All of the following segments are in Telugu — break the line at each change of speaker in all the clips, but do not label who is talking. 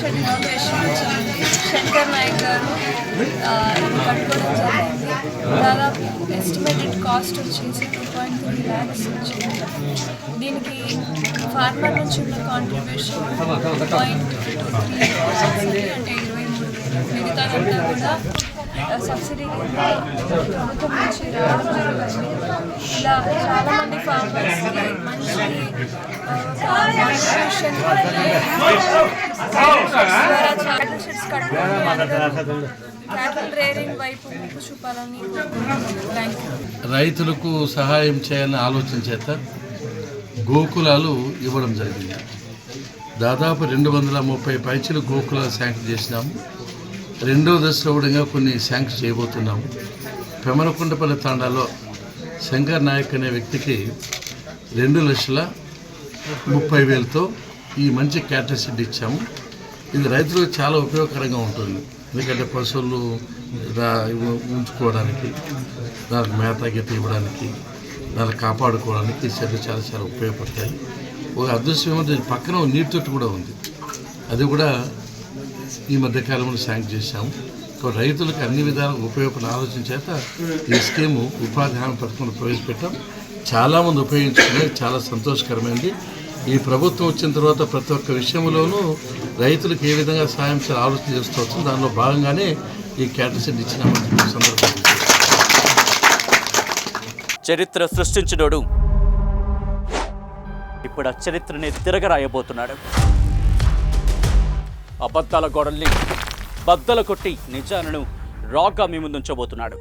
షెడ్ ఇనాగ్రేషన్ శంకర్ నాయక్ గారు కట్టుకోవడం జరిగింది. దాదాపు ఎస్టిమేటెడ్ కాస్ట్ వచ్చేసి 2.3 lakhs వచ్చింది. దీనికి ఫార్మర్ నుంచి ఉన్న కాంట్రిబ్యూషన్ 0.23 lakhs అంటే 23,000. మిగతాదంతా కూడా సబ్సిడీ కింద ప్రభుత్వం నుంచి రావడం జరుగుతుంది. ఇలా చాలామంది ఫార్మర్స్కి మంచి కాంట్రిబ్యూషన్ క్యాటిల్ రేరింగ్ వైపు చూపాలని
రైతులకు సహాయం చేయాలని ఆలోచన చేత గోకులాలు ఇవ్వడం జరిగింది. దాదాపు 230 పైచీలు గోకులాలు శాంక్షన్ చేసినాము. రెండవ దశలో కూడా కొన్ని శాంక్షన్ చేయబోతున్నాము. పెమరకుండపల్లి తాండాలో శంకర్ నాయక్ అనే వ్యక్తికి 2,30,000తో ఈ మంచి క్యాటర్ షెడ్ ఇచ్చాము. ఇది రైతులకు చాలా ఉపయోగకరంగా ఉంటుంది. ఎందుకంటే పశువులు ఉంచుకోవడానికి, దానికి మేత గీత ఇవ్వడానికి, దాన్ని కాపాడుకోవడానికి ఈ షెడ్లు చాలా చాలా ఉపయోగపడతాయి. ఒక అదృష్టం ఏమంటే పక్కన నీటి తొట్టు కూడా ఉంది. అది కూడా ఈ మధ్యకాలంలో శాంక్షన్ చేశాము. రైతులకు అన్ని విధాలుగా ఉపయోగపడిన ఆలోచన చేత ఈ స్కీము ఉపాధి హామీ పథకం ప్రవేశపెట్టాం. చాలామంది ఉపయోగించుకునే చాలా సంతోషకరమైనది. ఈ ప్రభుత్వం వచ్చిన తర్వాత ప్రతి ఒక్క విషయంలోనూ రైతులకు ఏ విధంగా సహాయం చేయాలి ఆలోచన చేసుకోవచ్చు. దానిలో భాగంగానే ఈ క్యాటర్ షెడ్ ఇచ్చిన సందర్భం.
చరిత్ర సృష్టించినోడు ఇప్పుడు ఆ చరిత్రని తిరగరాయబోతున్నాడు. అబద్ధాల గోడల్ని బద్దలు కొట్టి నిజాలను రాగా మీ ముందుంచబోతున్నాడు.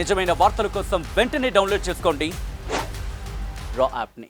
నిజమైన వార్తల కోసం వెంటనే డౌన్లోడ్ చేసుకోండి రా యాప్ని.